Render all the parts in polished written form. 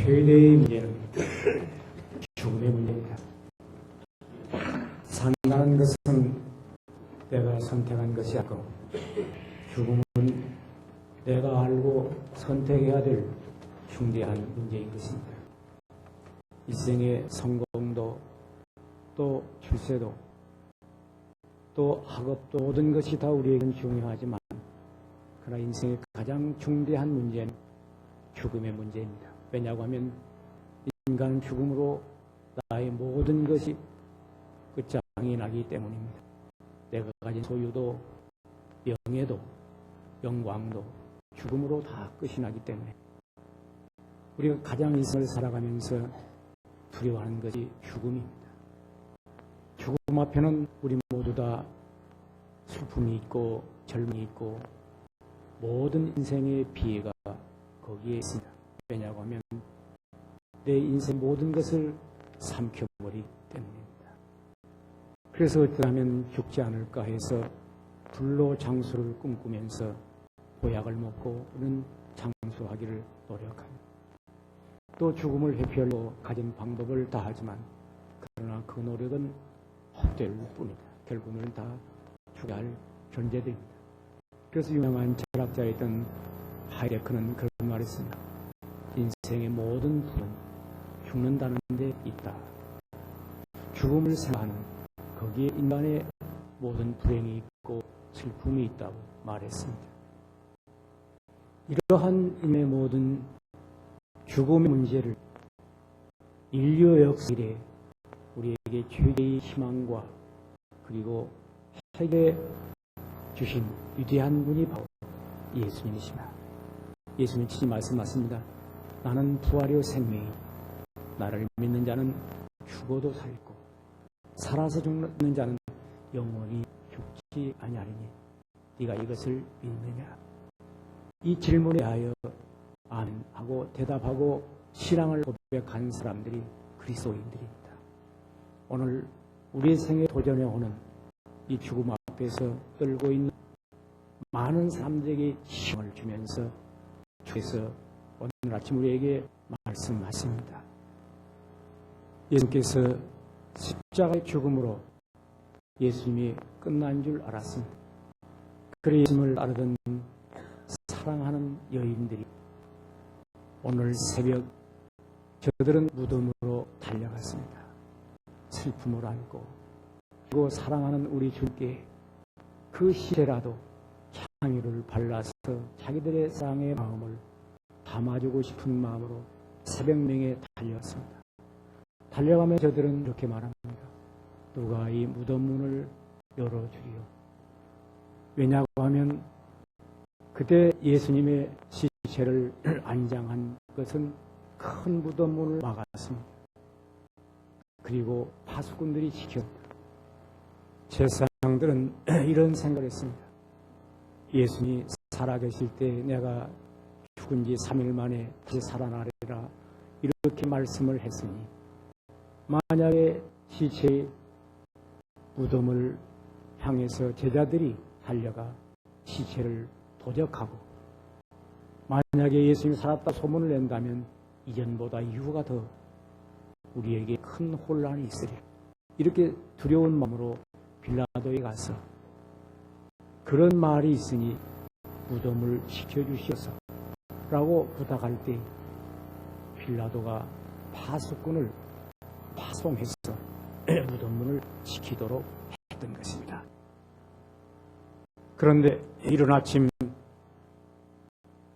최대의 문제는 죽음의 문제입니다. 산다는 것은 내가 선택한 것이 아니고 죽음은 내가 알고 선택해야 될 중대한 문제인 것입니다. 일생의 성공도 또 출세도 또 학업도 모든 것이 다 우리에게는 중요하지만 그러나 인생의 가장 중대한 문제는 죽음의 문제입니다. 왜냐고 하면 인간은 죽음으로 나의 모든 것이 끝장이 나기 때문입니다. 내가 가진 소유도 명예도 영광도 죽음으로 다 끝이 나기 때문에 우리가 가장 인생을 살아가면서 두려워하는 것이 죽음입니다. 죽음 앞에는 우리 모두 다 슬픔이 있고 젊음이 있고 모든 인생의 피해가 거기에 있습니다. 왜냐고 하면 내 인생 모든 것을 삼켜버리기 때문입니다. 그래서 어쩌면 죽지 않을까 해서 불로 장수를 꿈꾸면서 보약을 먹고 우리는 장수하기를 노력합니다. 또 죽음을 회피하려고 가진 방법을 다 하지만 그러나 그 노력은 헛될 뿐이다. 결국은 다 죽어야 할 존재들입니다. 그래서 유명한 철학자였던 하이데크는 그런 말을 했습니다. 인생의 모든 불은 죽는다는 데 있다. 죽음을 생각하는 거기에 인간의 모든 불행이 있고 슬픔이 있다고 말했습니다. 이러한 인의 모든 죽음의 문제를 인류 역사 이래 우리에게 최대의 희망과 그리고 해결해 주신 위대한 분이 바로 예수님이십니다. 예수님 친히 말씀하십니다. 나는 부활이요 생명이 나를 믿는 자는 죽어도 살고 살아서 죽는 자는 영원히 죽지 아니하리니 네가 이것을 믿느냐. 이 질문에 대하여 아멘하고 대답하고 신앙을 고백한 사람들이 그리스도인들입니다. 오늘 우리의 생에 도전해 오는 이 죽음 앞에서 떨고 있는 많은 사람들에게 힘을 주면서 주께서 오늘 아침 우리에게 말씀하십니다. 예수님께서 십자가의 죽음으로 예수님이 끝난 줄 알았습니다. 그래 예수님을 따르던 사랑하는 여인들이 오늘 새벽 저들은 무덤으로 달려갔습니다. 슬픔을 안고 그리고 사랑하는 우리 주께 그 시체라도 향유를 발라서 자기들의 사랑의 마음을 담아주고 싶은 마음으로 새벽명에 달려왔습니다. 달려가며 저들은 이렇게 말합니다. 누가 이 무덤 문을 열어주리요. 왜냐고 하면 그때 예수님의 시체를 안장한 것은 큰 무덤 문을 막았습니다. 그리고 파수꾼들이 지켰습니다. 제사장들은 이런 생각을 했습니다. 예수님이 살아계실 때 내가 죽은 지 3일 만에 다시 살아나리라 이렇게 말씀을 했으니 만약에 시체의 무덤을 향해서 제자들이 달려가 시체를 도적하고 만약에 예수님이 살았다 소문을 낸다면 이전보다 이후가 더 우리에게 큰 혼란이 있으리라. 이렇게 두려운 마음으로 빌라도에 가서 그런 말이 있으니 무덤을 지켜주시옵소서 라고 부탁할 때 빌라도가 파수꾼을 파송해서 무덤문을 지키도록 했던 것입니다. 그런데 이른 아침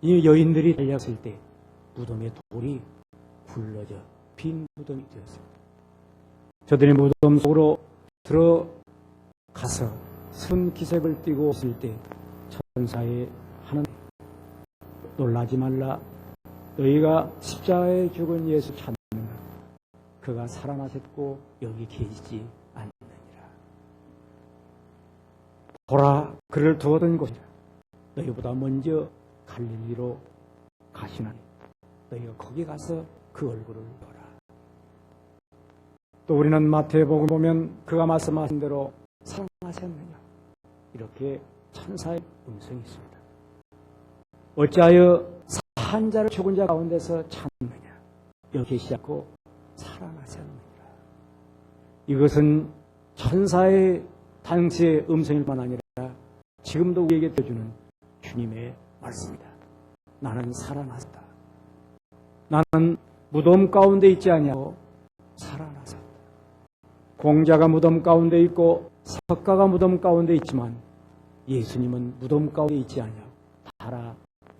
이 여인들이 달렸을 때 무덤의 돌이 굴러져 빈 무덤이 되었습니다. 저들이 무덤 속으로 들어가서 슬픈 기색을 띠고 있을 때 천사의 하는 놀라지 말라. 너희가 십자가에 죽은 예수 찾는가. 그가 살아나셨고 여기 계시지 않느니라. 보라, 그를 두었던 곳이라. 너희보다 먼저 갈릴리로 가시나니 너희가 거기 가서 그 얼굴을 보라. 또 우리는 마태복음 보면 그가 말씀하신 대로 사랑하셨느냐 이렇게 천사의 음성이 있습니다. 어찌하여 산 자를 죽은 자 가운데서 찾느냐. 여기 계시지 않고 살아나셨느니라. 이것은 천사의 당시의 음성일뿐 아니라 지금도 우리에게 들려주는 주님의 말씀이다. 나는 살아났다. 나는 무덤 가운데 있지 아니하고 살아났다. 공자가 무덤 가운데 있고 석가가 무덤 가운데 있지만 예수님은 무덤 가운데 있지 아니하고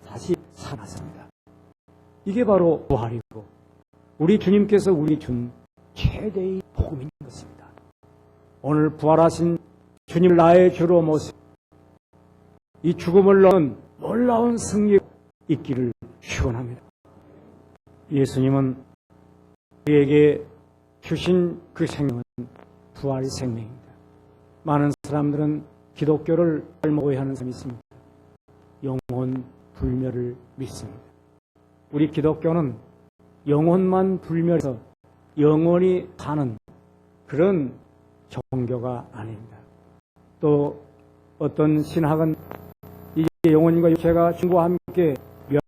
다시 살아났습니다. 이게 바로 부활이고 우리 주님께서 우리 준 최대의 복음인 것입니다. 오늘 부활하신 주님 나의 주로 모시 이 죽음을 넘은 놀라운 승리 있기를 축원합니다. 예수님은 우리에게 주신 그 생명은 부활의 생명입니다. 많은 사람들은 기독교를 잘못 오해하는 사람이 있습니다. 영혼 불멸을 믿습니다. 우리 기독교는 영혼만 불멸해서 영원히 사는 그런 종교가 아닙니다. 또 어떤 신학은 이제 영혼과 육체가 죽음과 함께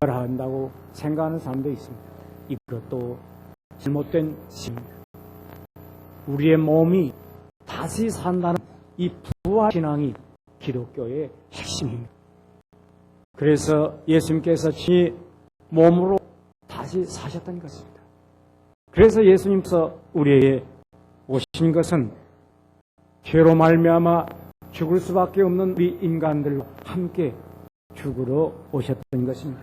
멸한다고 생각하는 사람도 있습니다. 이것도 잘못된 신입니다. 우리의 몸이 다시 산다는 이 부활신앙이 기독교의 핵심입니다. 그래서 예수님께서 친히 몸으로 다시 사셨던 것입니다. 그래서 예수님께서 우리에게 오신 것은 죄로 말미암아 죽을 수밖에 없는 우리 인간들과 함께 죽으러 오셨던 것입니다.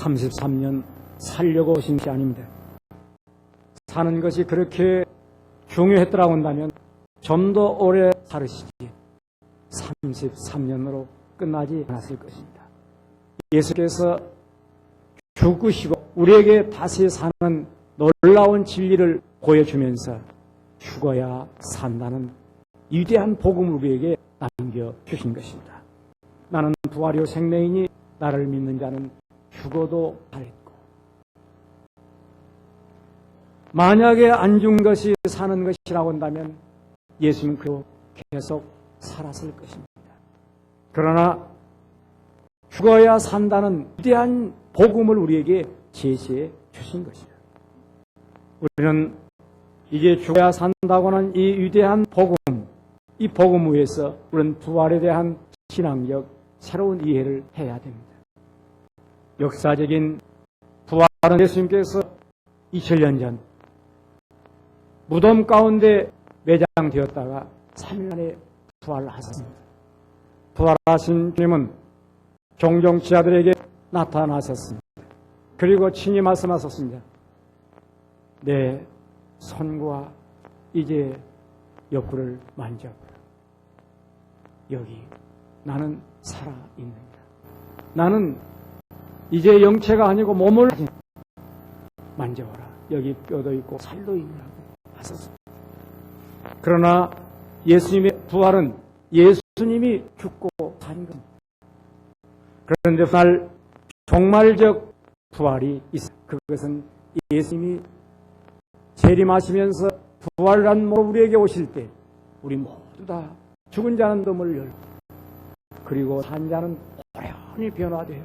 33년 살려고 오신 것이 아닙니다. 사는 것이 그렇게 중요했더라고 한다면 좀 더 오래 살으시지 33년으로 끝나지 않았을 것입니다. 예수께서 죽으시고 우리에게 다시 사는 놀라운 진리를 보여주면서 죽어야 산다는 위대한 복음을 우리에게 남겨주신 것입니다. 나는 부활이요 생명이니 나를 믿는 자는 죽어도 살겠고 만약에 안 죽은 것이 사는 것이라고 한다면 예수님은 그로 계속 살았을 것입니다. 그러나 죽어야 산다는 위대한 복음을 우리에게 제시해 주신 것입니다. 우리는 이제 죽어야 산다고 하는 이 위대한 복음, 이 복음 위에서 우리는 부활에 대한 신앙적 새로운 이해를 해야 됩니다. 역사적인 부활은 예수님께서 2000년 전 무덤 가운데 매장되었다가 3일 만에 부활하셨습니다. 부활하신 주님은 종종 지하들에게 나타나셨습니다. 그리고 친히 말씀하셨습니다. 내 손과 이제 옆구리를 만져보라. 여기 나는 살아있느니라. 나는 이제 영체가 아니고 몸을 만져보라. 여기 뼈도 있고 살도 있느라고 하셨습니다. 그러나 예수님의 부활은 예수님이 죽고 사는 겁니다. 그런데 날 종말적 부활이 있습니다. 그것은 예수님이 재림하시면서 부활한 몸으로 우리에게 오실 때 우리 모두 다 죽은 자는 덤을 열고 그리고 산 자는 호련히 변화되어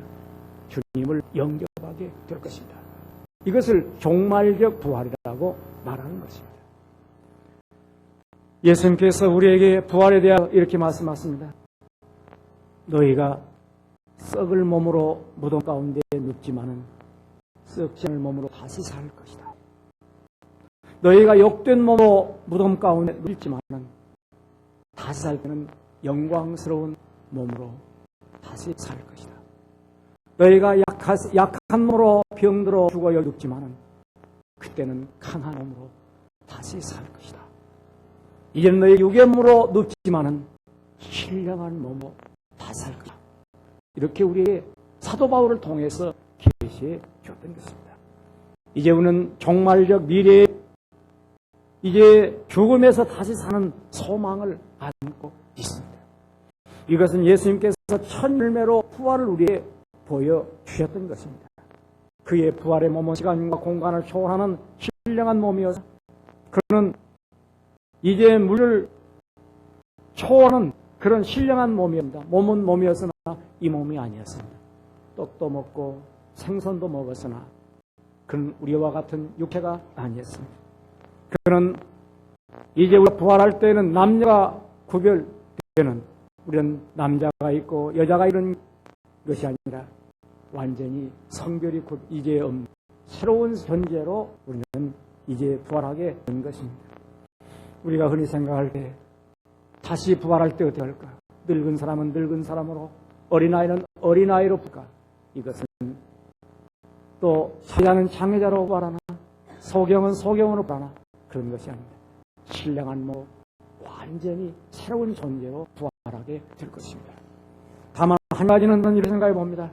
주님을 영접하게 될 것입니다. 이것을 종말적 부활이라고 말하는 것입니다. 예수님께서 우리에게 부활에 대하여 이렇게 말씀하십니다. 너희가 썩을 몸으로 무덤 가운데 눕지만은 썩지 않을 몸으로 다시 살 것이다. 너희가 욕된 몸으로 무덤 가운데 눕지만은 다시 살 때는 영광스러운 몸으로 다시 살 것이다. 너희가 약한 몸으로 병들어 죽어 여기 눕지만은 그때는 강한 몸으로 다시 살 것이다. 이제는 너희 육의 몸으로 눕지만은 신령한 몸으로 다시 살 것이다. 이렇게 우리의 사도 바울을 통해서 계시해 주었던 것입니다. 이제 우리는 종말적 미래에 이제 죽음에서 다시 사는 소망을 안고 있습니다. 이것은 예수님께서 첫 열매로 부활을 우리에게 보여주셨던 것입니다. 그의 부활의 몸은 시간과 공간을 초월하는 신령한 몸이어서 그는 이제 물을 초월하는 그런 신령한 몸이었습니다. 몸은 몸이었으나 이 몸이 아니었습니다. 떡도 먹고 생선도 먹었으나 그는 우리와 같은 육체가 아니었습니다. 그는 이제 우리가 부활할 때는 남녀가 구별되는, 우리는 남자가 있고 여자가 이런 것이 아니라 완전히 성별이 이제 없는 새로운 존재로 우리는 이제 부활하게 된 것입니다. 우리가 흔히 생각할 때 다시 부활할 때 어떻게 할까? 늙은 사람은 늙은 사람으로, 어린아이는 어린아이로 부활할까? 이것은 또 장애자는 장애자로 부활하나, 소경은 소경으로 부활하나, 그런 것이 아닙니다. 신령한 완전히 새로운 존재로 부활하게 될 것입니다. 다만 한 가지는 이렇게 생각해 봅니다.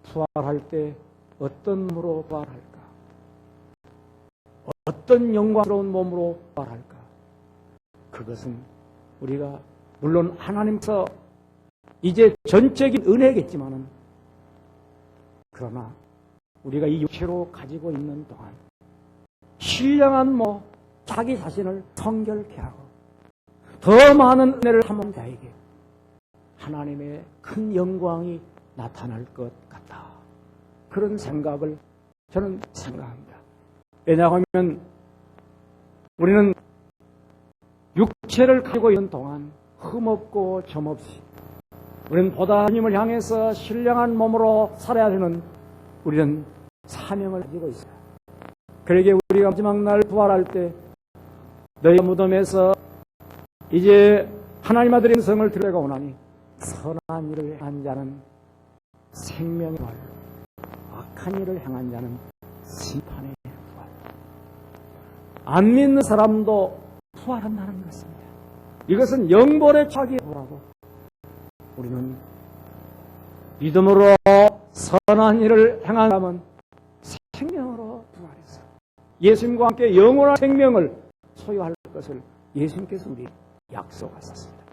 부활할 때 어떤 몸으로 부활할까? 어떤 영광스러운 몸으로 부활할까? 그것은 우리가 물론 하나님께서 이제 전적인 은혜겠지만은, 그러나 우리가 이 육체로 가지고 있는 동안 신령한 자기 자신을 성결케 하고 더 많은 은혜를 삼은 자에게 하나님의 큰 영광이 나타날 것 같다. 그런 생각을 저는 생각합니다. 왜냐하면 우리는 육체를 가지고 있는 동안 흠없고 점없이 우리는 보다 주님을 향해서 신령한 몸으로 살아야 되는, 우리는 사명을 가지고 있어요. 그러기에 우리가 마지막 날 부활할 때 너희 무덤에서 이제 하나님 아들의 음성을 들으려고 오나니 선한 일을 행한 자는 생명의 부활, 악한 일을 행한 자는 심판의 부활. 안 믿는 사람도 부활한다는 것입니다. 이것은 영벌의 차기에 부활하고, 우리는 믿음으로 선한 일을 행한 사람은 생명으로 부활해서 예수님과 함께 영원한 생명을 소유할 것을 예수님께서 우리 약속하셨습니다.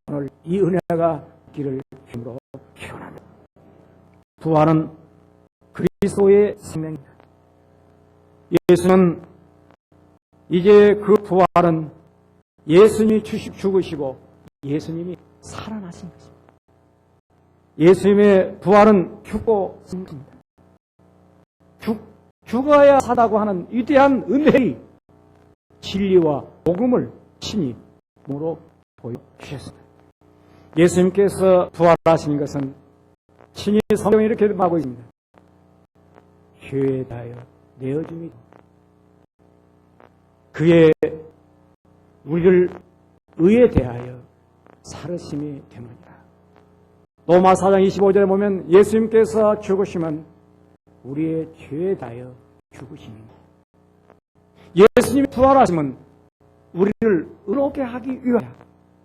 오늘 이 은혜가 있기를 힘으로 기원합니다. 부활은 그리스도의 생명입니다. 예수는 이제 그 부활은 예수님이 죽으시고 예수님이 살아나신 것입니다. 예수님의 부활은 죽고 산 것입니다. 죽어야 사다고 하는 위대한 은혜의 진리와 복음을 친히 몸으로 보여주셨습니다. 예수님께서 부활하신 것은 친히 성경에 이렇게 말하고 있습니다. 죄에 대하여 내어줌이다. 그의 우리를 의에 대하여 살으심이 되느니라. 로마 4장 25절에 보면 예수님께서 죽으시면 우리의 죄에 대하여 죽으심입니다. 예수님이 부활하시면 우리를 의롭게 하기 위하여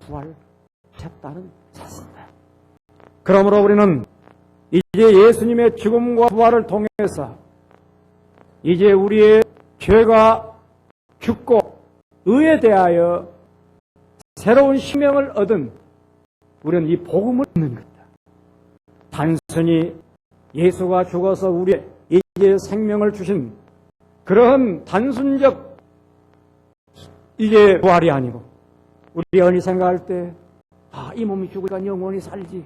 부활하셨다는 사실입니다. 그러므로 우리는 이제 예수님의 죽음과 부활을 통해서 이제 우리의 죄가 죽고 의에 대하여 새로운 생명을 얻은 우리는 이 복음을 얻는 것이다. 단순히 예수가 죽어서 우리의 이제 생명을 주신 그런 단순적 이제 부활이 아니고, 우리 언니 생각할 때 이 몸이 죽으니까 영원히 살지,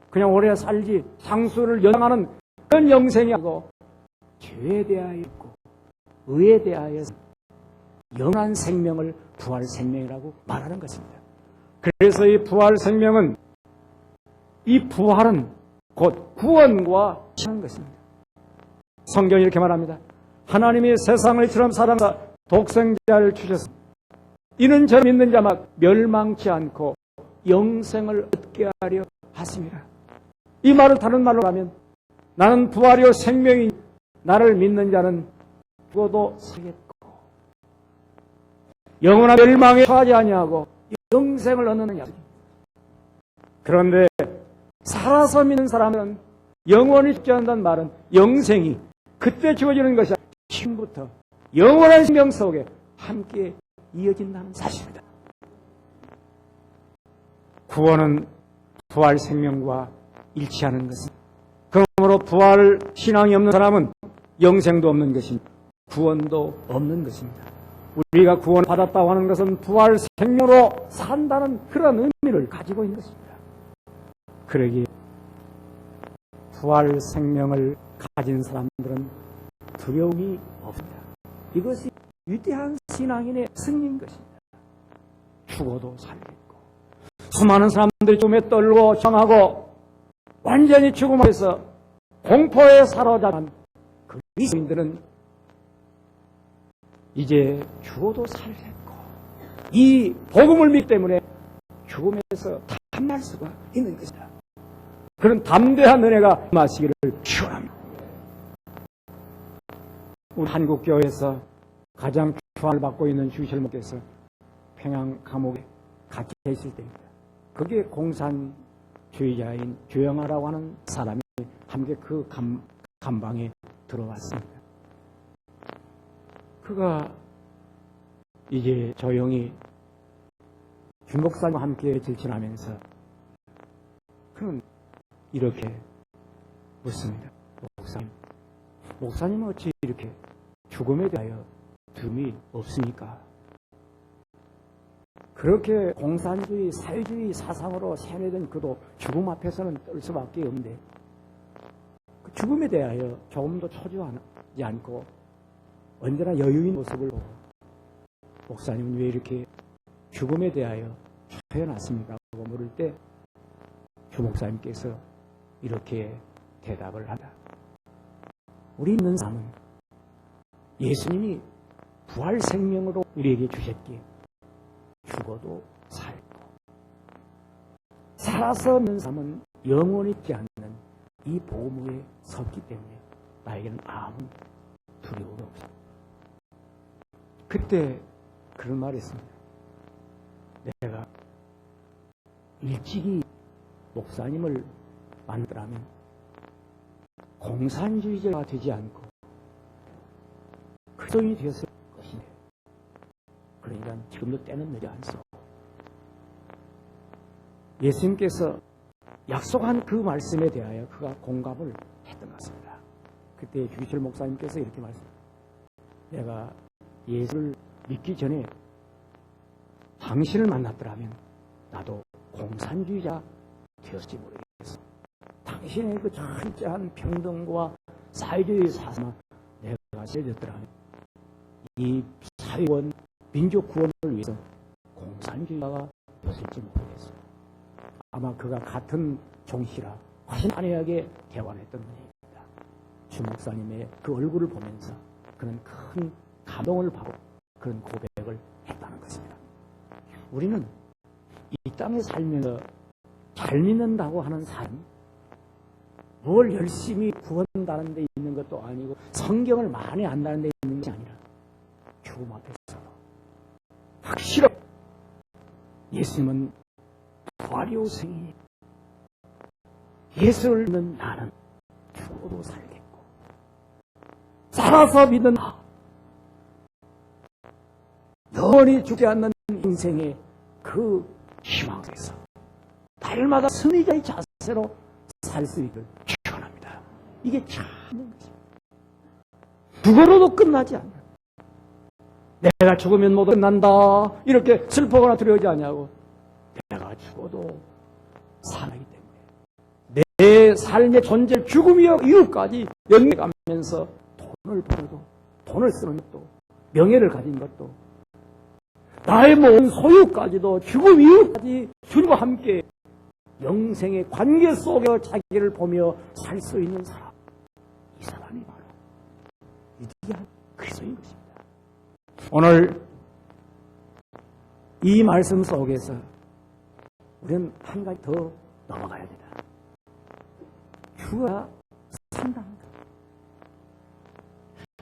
그냥 오래 살지, 상수를 연장하는 그런 영생이 아니고 죄에 대하여 있고 의에 대하여 영원한 생명을 부활 생명이라고 말하는 것입니다. 그래서 이 부활 생명은, 이 부활은 곧 구원과 하는 것입니다. 성경이 이렇게 말합니다. 하나님이 세상을 이처럼 사랑하사 독생자를 주셨습니다. 이는 저를 믿는 자마다 멸망치 않고 영생을 얻게 하려 하심이라. 이 말을 다른 말로 하면, 나는 부활이요 생명이 나를 믿는 자는 죽어도 살겠고 영원한 멸망에 처하지 아니하고 영생을 얻는 약속입니다. 그런데 살아서 믿는 사람은 영원히 죽지 않는다는 말은 영생이 그때 주어지는 것이 아니라 지금부터 영원한 생명 속에 함께 이어진다는 사실입니다. 구원은 부활 생명과 일치하는 것입니다. 그러므로 부활 신앙이 없는 사람은 영생도 없는 것입니다. 구원도 없는 것입니다. 우리가 구원 받았다고 하는 것은 부활 생명으로 산다는 그런 의미를 가지고 있는 것입니다. 그러기에 부활 생명을 가진 사람들은 두려움이 없습니다. 이것이 위대한 신앙인의 승리인 것입니다. 죽어도 살겠고, 수많은 사람들이 죽음에 떨고 정하고 완전히 죽음 앞에서 공포에 사로잡힌 그리스도인들은 이제 죽어도 살겠고, 이 복음을 믿기 때문에 죽음에서 탐날 수가 있는 것이다. 그런 담대한 은혜가 마시기를 축원합니다. 우리 한국교회에서 가장 추앙을 받고 있는 주실 목께서 평양 감옥에 갇혀 있을 때입니다. 거기에 공산주의자인 주영아라고 하는 사람이 함께 그 감방에 들어왔습니다. 그가 이제 조용히 김 목사님과 함께 질문하면서 그는 이렇게 묻습니다. 목사님은 어찌 이렇게 죽음에 대하여 두려움이 없습니까? 그렇게 공산주의, 사회주의 사상으로 세뇌된 그도 죽음 앞에서는 떨 수밖에 없는데 그 죽음에 대하여 조금도 초조하지 않고 언제나 여유인 모습을 보고 목사님은 왜 이렇게 죽음에 대하여 초연하십니까? 라고 물을 때 주 목사님께서 이렇게 대답을 한다. 우리 있는 삶은 예수님이 부활 생명으로 우리에게 주셨기에 죽어도 살고 살아서 있는 삶은 영원히 있지 않는 이 복음에 섰기 때문에 나에게는 아무 두려움이 없습니다. 그때 그런 말이 있습니다. 내가 일찍이 목사님을 만들라면 공산주의자가 되지 않고 그리스도인이 되었을 것이네. 그러니까 지금도 때는 늦지 않소. 예수님께서 약속한 그 말씀에 대하여 그가 공감을 했던 것 같습니다. 그때 주기철 목사님께서 이렇게 말씀합니다. 내가 예수를 믿기 전에 당신을 만났더라면 나도 공산주의자 되었을지 모르겠어. 당신의 그 철저한 평등과 사회주의 사상을 내가 세졌더라면 이 사회원 민족 구원을 위해서 공산주의자가 되었을지 모르겠어. 아마 그가 같은 종씨라 훨씬 안해하게 대화를 했던 분입니다. 주 목사님의 그 얼굴을 보면서 그는 큰 감동을 받고 그런 고백을 했다는 것입니다. 우리는 이 땅에 살면서 잘 믿는다고 하는 삶, 뭘 열심히 구한다는 데 있는 것도 아니고 성경을 많이 안다는 데 있는 것이 아니라 죽음 앞에서 확실하게 예수님은 부활이요 생이니 예수를 믿는 나는 죽어도 살겠고 살아서 믿는 나 영원히 죽지 않는 인생의 그 희망 속에서 날마다 승리자의 자세로 살 수 있기를 축원합니다. 이게 참는 것입니다. 죽어로도 끝나지 않는, 내가 죽으면 모두 끝난다 이렇게 슬퍼거나 두려워하지 않냐고, 내가 죽어도 살아기 때문에 내 삶의 존재 죽음이여 이유까지 연계가면서 돈을 벌어도, 돈을 쓰는 것도, 명예를 가진 것도, 나의 모든 소유까지도 죽음 이후까지 주님과 함께 영생의 관계 속에 자기를 보며 살 수 있는 사람, 이 사람이 바로 위대한 그리스도인 것입니다. 오늘 이 말씀 속에서 우리는 한 가지 더 넘어가야 된다. 죽어야 산다는 것.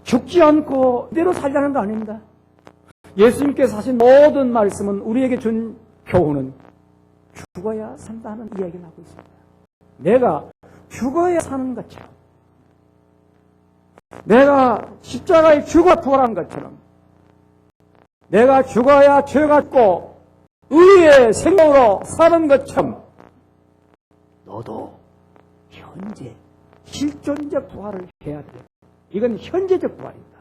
죽지 않고 이대로 살자는 거 아닙니다. 예수님께서 하신 모든 말씀은, 우리에게 준 교훈은 죽어야 산다는 이야기를 하고 있습니다. 내가 죽어야 사는 것처럼, 내가 십자가에 죽어 부활한 것처럼, 내가 죽어야 죄가 없고 의의 생명으로 사는 것처럼 너도 현재 실존적 부활을 해야 돼. 이건 현재적 부활입니다.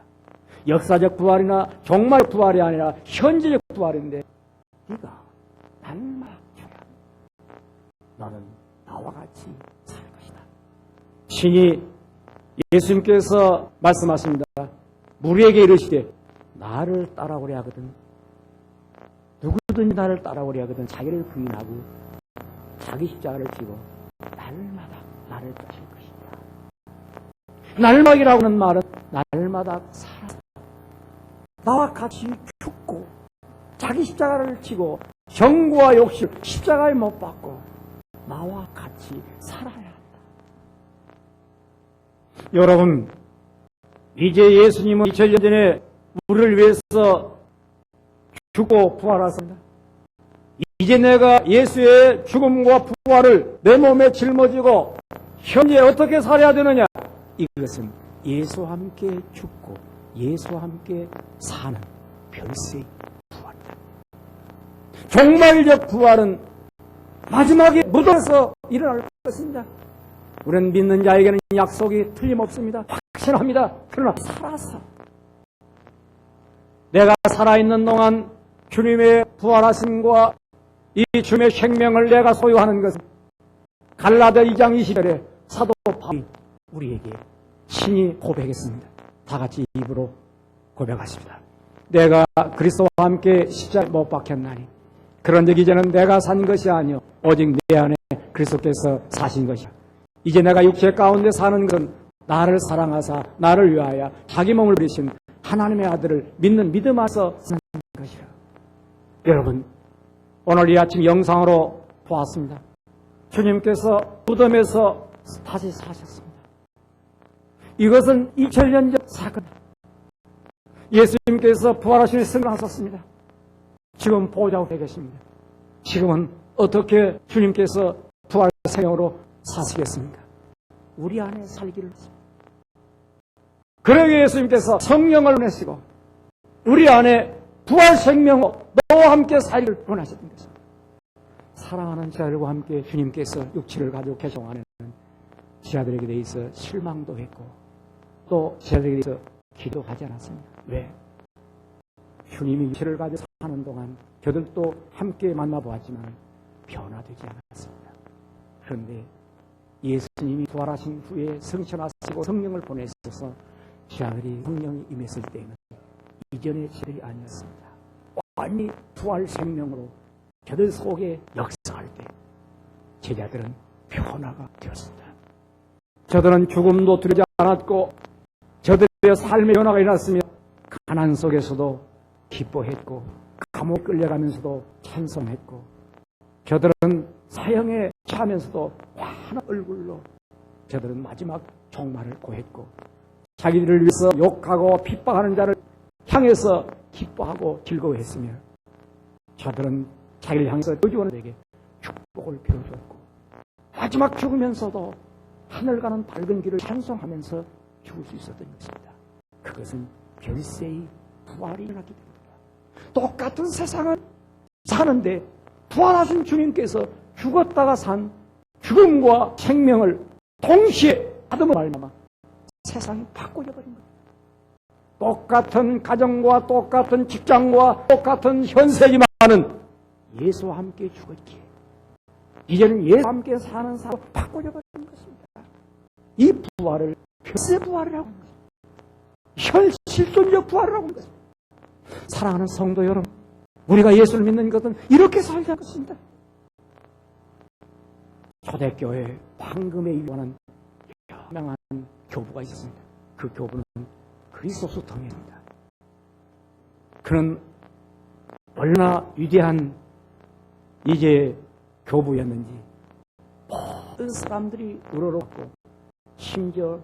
역사적 부활이나 종말 부활이 아니라 현재적 부활인데, 네가 날마다 너는 나와 같이 살 것이다. 신이 예수님께서 말씀하십니다. 무리에게 이르시되 나를 따라오려 하거든, 누구든지 나를 따라오려 하거든 자기를 부인하고 자기 십자가를 지고 날마다 나를 따실 것이다. 날막이라고 하는 말은 날마다 살아서 나와 같이 죽고 자기 십자가를 지고 정과 욕심 십자가에 못 박고 나와 같이 살아야 한다. 여러분, 이제 예수님은 2000년 전에 우리를 위해서 죽고 부활하셨습니다. 이제 내가 예수의 죽음과 부활을 내 몸에 짊어지고 현재 어떻게 살아야 되느냐? 이것은 예수와 함께 죽고 예수와 함께 사는 별세의 부활이다. 종말적 부활은 마지막에 무덤에서 일어날 것입니다. 우리는 믿는 자에게는 약속이 틀림없습니다. 확신합니다. 그러나 살아서 내가 살아있는 동안 주님의 부활하심과 이 주님의 생명을 내가 소유하는 것은 갈라디아 2장 20절에 사도 바울이 우리에게 친히 고백했습니다. 다 같이 입으로 고백하십니다. 내가 그리스도와 함께 십자가에 못 박혔나니 그런즉 이제는 내가 산 것이 아니요 오직 내 안에 그리스도께서 사신 것이야. 이제 내가 육체 가운데 사는 것은 나를 사랑하사 나를 위하여 자기 몸을 버리신 하나님의 아들을 믿는 믿음 안에서 사는 것이라. 여러분, 오늘 이 아침 영상으로 보았습니다. 주님께서 무덤에서 다시 사셨습니다. 이것은 2000년 전 사건입니다. 예수님께서 부활하신 승리하셨습니다. 지금 보좌에 계십니다. 지금은 어떻게 주님께서 부활 생명으로 사시겠습니까? 우리 안에 살기를 하십니다. 그러기에 예수님께서 성령을 보내시고 우리 안에 부활 생명으로 너와 함께 살기를 원하셨던 것입니다. 사랑하는 자들과 함께 주님께서 육체를 가지고 계신 안에는 지하들에게 대해서 실망도 했고 또 지하들에게 대해서 기도하지 않았습니다. 왜? 주님이 육체를 가지고 사는 동안 저들도 함께 만나보았지만 변화되지 않았습니다. 그런데 예수님이 부활하신 후에 성천하시고 성령을 보내셔서 지하들이 성령이 임했을 때는 이전의 지들이 아니었습니다. 완전히 부활 생명으로 저들 속에 역사할 때 제자들은 변화가 되었습니다. 저들은 죽음도 두려지 않았고 저들의 삶의 변화가 일어났으며 가난 속에서도 기뻐했고 감옥에 끌려가면서도 찬송했고 저들은 사형에 처하면서도 환한 얼굴로 저들은 마지막 종말을 고했고 자기들을 위해서 욕하고 핍박하는 자를 향해서 기뻐하고 즐거워했으며 저들은 자기를 향해서 저주원에게 축복을 빌어주었고 마지막 죽으면서도 하늘 가는 밝은 길을 찬송하면서 죽을 수 있었던 것입니다. 그것은 별세의 부활이 일어났기 때문입니다. 똑같은 세상을 사는데 부활하신 주님께서 죽었다가 산 죽음과 생명을 동시에 받음을 말미암아 세상이 바꿔져 버린 거예요. 똑같은 가정과 똑같은 직장과 똑같은 현세지만은 예수와 함께 죽었기에 이제는 예수와 함께 사는 사람으로 바꿔져 버린 것입니다. 이 부활을 별세 부활이라고 하는 것입니다. 실존적 부활이라고 하는 것입니다. 사랑하는 성도 여러분, 우리가 예수를 믿는 것은 이렇게 살자는 것입니다. 초대교회 황금에 유한한 유명한 교부가 있었습니다. 그 교부는 그리스도스 통입니다. 그는 얼마나 위대한 이제 교부였는지 모든 사람들이 우러러왔고 심지어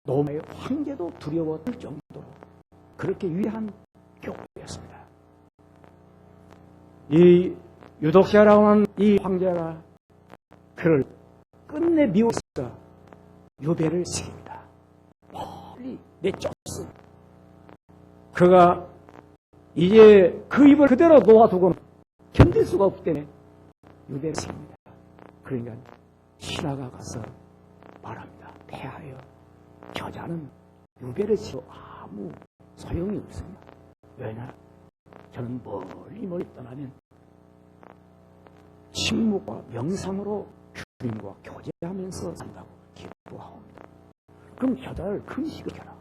로마의 황제도 두려웠을 정도로 그렇게 위대한 교부였습니다. 이 유독시아라고 하는 이 황제가 그를 끝내 미워서 유배를 시킵니다. 멀리 내쫓습니다. 그가 이제 그 입을 그대로 놓아두고는 견딜 수가 없기 때문에 유배를 시킵니다. 그러니까 신하가 가서 말합니다. 폐하여 저자는 유배를 시켜 아무 소용이 없습니다. 왜냐? 저는 멀리 떠나면 침묵과 명상으로 주님과 교제하면서 산다고 기뻐하옵니다. 그럼 겨자를 금식시켜라.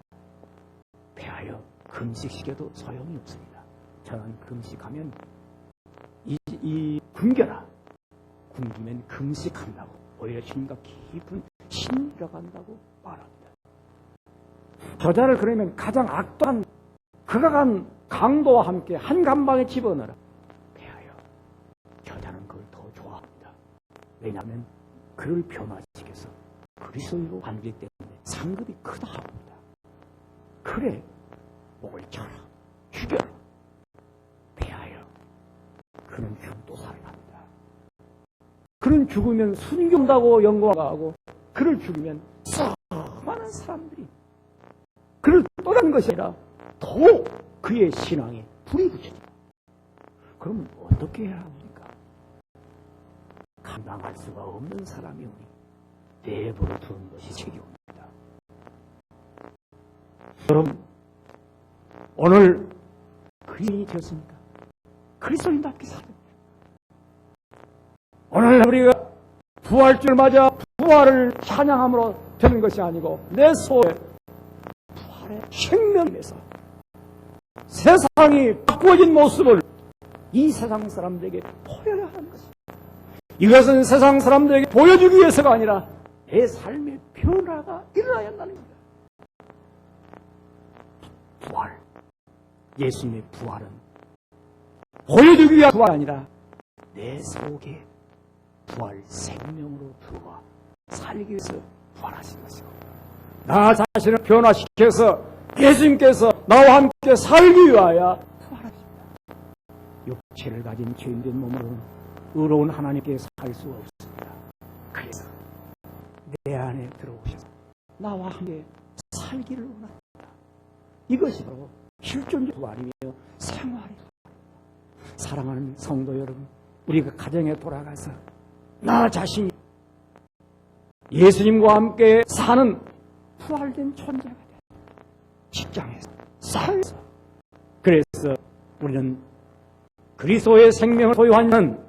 배하여 금식시켜도 소용이 없습니다. 저는 금식하면 굶겨라. 굶기면 금식한다고 오히려 주님과 깊은 신이 들어간다고 말합니다. 겨자를 그러면 가장 악독한 극악한 강도와 함께 한 감방에 집어넣어라. 배하여 겨자는 그걸 더 좋아합니다. 왜냐하면 그를 변화시켜서 그리스도로 만들기 때문에 상급이 크다 합니다. 그래 목을 쳐라. 죽여라. 배하여 그는 죽도 살아납니다. 그는 죽으면 순교한다고 연구하고 그를 죽이면 수많은 사람들이 그를 떠나는 것이 아니라 더 그의 신앙에 불이 붙여집니다. 그러면 어떻게 해야 합니까? 감당할 수가 없는 사람이 오니 내버려 두는 것이 책임입니다. 여러분, 오늘 그리스도인이 되었습니까? 그리스도인답게 살아야 됩니다. 오늘 우리가 부활주를 맞아 부활을 찬양함으로 되는 것이 아니고 내 속에 부활의 생명에서 세상이 바꾸어진 모습을 이 세상 사람들에게 보여야 하는 것입니다. 이것은 세상 사람들에게 보여주기 위해서가 아니라 내 삶의 변화가 일어나야 한다는 겁니다. 부활, 예수님의 부활은 보여주기 위한 부활이 아니라 내 속에 부활 생명으로 들어와 살기 위해서 부활하신 것이고 나 자신을 변화시켜서 예수님께서 나와 함께 살기 위하여 부활하십니다. 육체를 가진 죄인된 몸으로는 의로운 하나님께 살 수가 없습니다. 그래서 내 안에 들어오셔서 나와 함께 살기를 원합니다. 이것이 바로 실존적 부활이며 생활이다. 사랑하는 성도 여러분, 우리가 가정에 돌아가서 나 자신이 예수님과 함께 사는 부활된 존재가 돼. 직장에서, 사회에서. 그래서 우리는 그리스도의 생명을 소유하는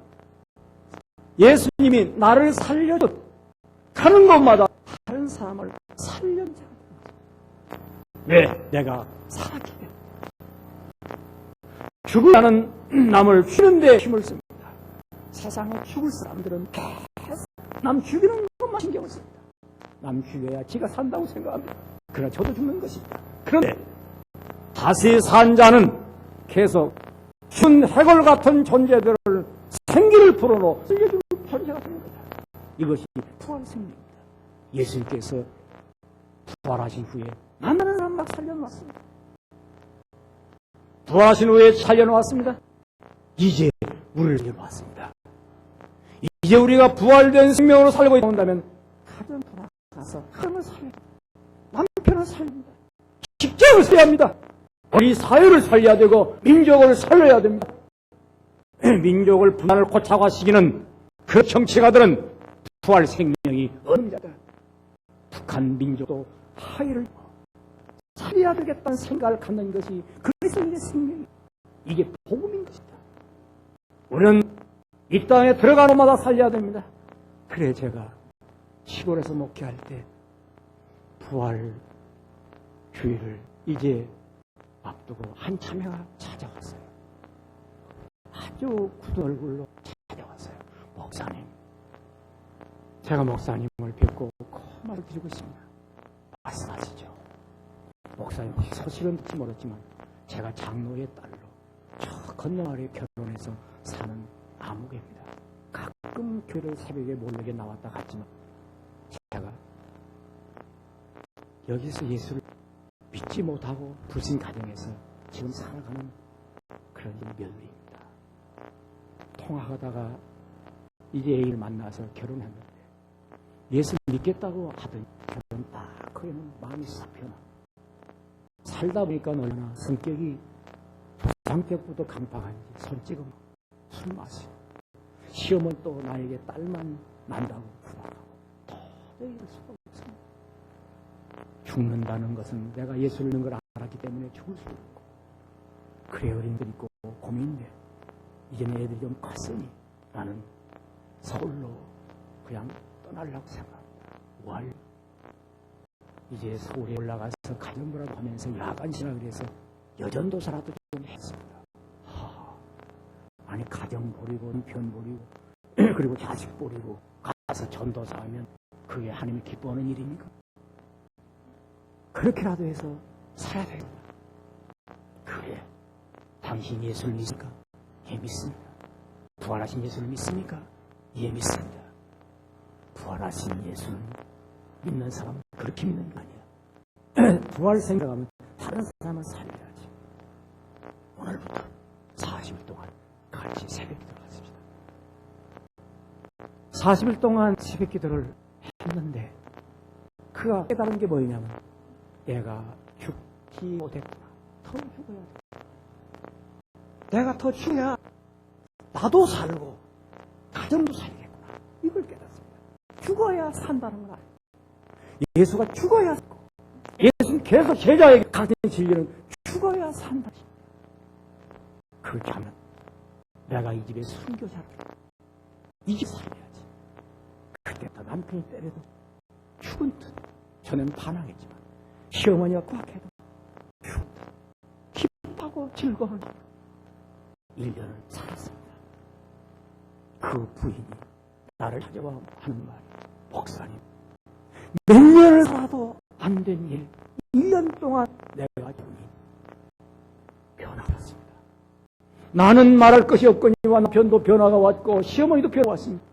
예수님이 나를 살려줬 가는 곳마다 다른 사람을 살려는 자가 됩니다. 왜? 내가 살았기 때문에. 죽으라는 남을 죽이는 데 힘을 씁니다. 세상에 죽을 사람들은 계속 남 죽이는 것만 신경을 씁니다. 남 죽여야 지가 산다고 생각합니다. 그러나 저도 죽는 것입니다. 그런데 다시 산 자는 계속 죽은 해골 같은 존재들을 생기를 불어넣어 살려주는 존재가 됩니다. 이것이 부활 생명입니다. 예수님께서 부활하신 후에 만나는 사람 막 살려놓았습니다. 부활하신 후에 살려놓았습니다. 이제 우리를 살려놓았습니다. 이제 우리가 부활된 생명으로 살고 있다면 가정 돌아가서 가정을 살려야 합니다. 남편을 살려야 합니다. 직장을 살려야 합니다. 우리 사회를 살려야 되고 민족을 살려야 됩니다. 민족을 분단을 고착화시키는 그 정치가들은 부활 생명이 없는 자다. 북한 민족도 하위를 살려야 되겠다는 생각을 갖는 것이 그리스도인의 생명이 이게 복음인 것입니다. 우리는 이 땅에 들어가는 곳마다 살려야 됩니다. 그래 제가 시골에서 목회할 때 부활 주일을 이제 앞두고 한 참회가 찾아왔어요. 아주 굳은 얼굴로 찾아왔어요. 목사님, 제가 목사님을 뵙고 그 말을 드리고 있습니다. 말씀하시죠. 목사님 소식은 듣지 못했지만 제가 장로의 딸로 저 건너마을에 결혼해서 사는 아무개입니다. 가끔 교회를 새벽에 몰래 나왔다 갔지만 제가 여기서 예수를 믿지 못하고 불신 가정에서 지금 살아가는 그런 며느리입니다. 통화하다가 이제 애를 만나서 결혼했는데 예수 믿겠다고 하더니 결혼 딱 그에는 마음이 싹 변하. 살다 보니까 얼마나 성격이 조상적부터 강팍한지 손찌검 술 마시고 시험은 또 나에게 딸만 난다고 구박하고 도저히 이럴 수가 없습니다. 죽는다는 것은 내가 예수를 믿는 걸 알았기 때문에 죽을 수 없고 그래 어린들 있고 고민돼. 이제는 애들이 좀 컸으니 나는 서울로 그냥 떠나려고 생각합니다. 월 이제 서울에 올라가서 가정부라도 하면서 야간신학을 해서 여전도사라도 좀 했습니다. 아니 가정 버리고 편 버리고 그리고 자식 버리고 가서 전도사 하면 그게 하나님이 기뻐하는 일입니까? 그렇게라도 해서 살아야 됩니다. 그래, 당신 예수를 믿습니까? 예, 믿습니다. 부활하신 예수를 믿습니까? 예, 믿습니다. 부활하신 예수는 믿는 사람은 그렇게 믿는 거 아니야. 부활 생각하면 다른 사람은 살려야지. 오늘부터 40일 동안 같이 새벽기도를 하십시다. 40일 동안 새벽기도를 했는데 그가 깨달은 게 뭐냐면 내가 죽지 못했구나. 더 죽어야 돼. 내가 더 죽어야 나도 살고 가정도 살겠구나. 이걸 깨닫습니다. 죽어야 산다는 건 아니에요. 예수가 죽어야 살고 예수는 계속 제자에게 가진 진리는 죽어야 산다. 그렇게 하면 내가 이 집에 순교자를 이 집 살려야지. 그때부터 남편이 때려도 죽은 듯 저는 반항했지만 시어머니가 꽉해도 죽은 듯 기뻐하고 즐거운 1년을 살았습니다. 그 부인이 나를 찾아와 하는 말이 목사님 몇 년을 살아도 안 된 일 1년 동안 내가 주니 변화가 왔습니다. 나는 말할 것이 없거니와 남편도 변화가 왔고 시어머니도 변화가 왔습니다.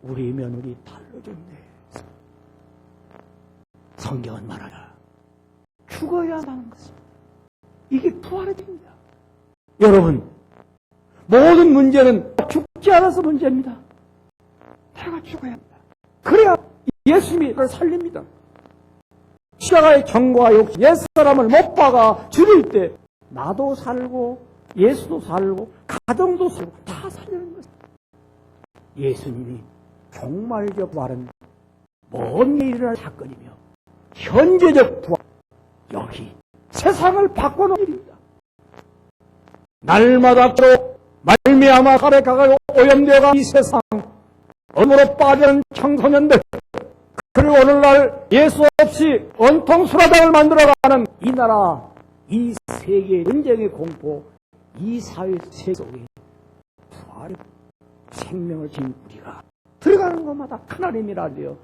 우리 며느리 달라졌네. 성경은 말하라. 죽어야 하는 것입니다. 이게 부활의 힘입니다. 여러분, 모든 문제는 죽지 않아서 문제입니다. 내가 죽어야 합니다. 그래야 예수님이 그를 살립니다. 십자가의 정과 욕심, 옛사람을 못 박아 죽일 때 나도 살고 예수도 살고 가정도 살고 다 살리는 것입니다. 예수님이 종말적 부활은 먼 일에 일어날 사건이며 현재적 부활, 여기 세상을 바꿔놓은 일입니다. 날마다 말미암아 살에 가가고 오염되어가 이 세상 어둠으로 빠지는 청소년들, 그리고 오늘날 예수 없이 온통 수라장을 만들어가는 이 나라, 이 세계의 전쟁의 공포, 이 사회 속에 부활의 생명을 지닌 우리가 들어가는 것마다 하나님이라 되어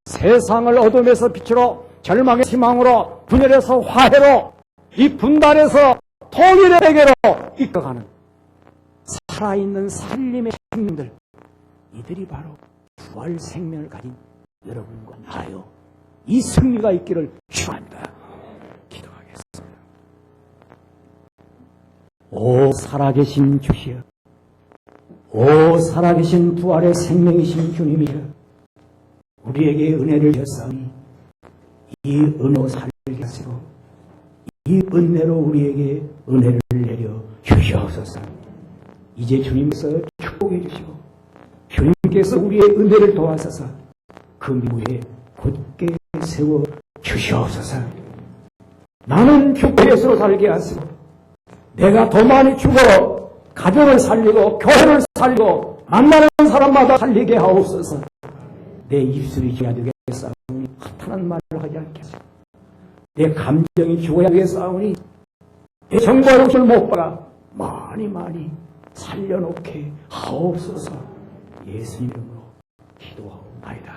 세상을 어둠에서 빛으로 절망의 희망으로 분열에서 화해로 이 분단에서 통일의 세계로 이끌어가는 살아있는 살림의 생명들, 이들이 바로 부활 생명을 가진 여러분과 나요. 이 승리가 있기를 축원합니다. 기도하겠습니다. 오 살아계신 주시여, 오 살아계신 부활의 생명이신 주님이여, 우리에게 은혜를 주셨사오니 이 은혜로 살게 하시고 이 은혜로 우리에게 은혜를 내려 주시옵소서. 이제 주님께서 축복해 주시고 주님께서 우리의 은혜를 도와서서 그 미국에 굳게 세워 주시옵소서. 나는 죽고 예수로 살게 하시고 내가 더 많이 죽어 가정을 살리고 교회를 살리고 만나는 사람마다 살리게 하옵소서. 내 입술이 죽어야 되겠사오니 허탄한 말을 하지 않겠소. 내 감정이 죽어야 되겠사오니 내 정과 욕심을 못 봐라 많이 살려놓게 하옵소서. 예수 이름으로 기도하옵나이다.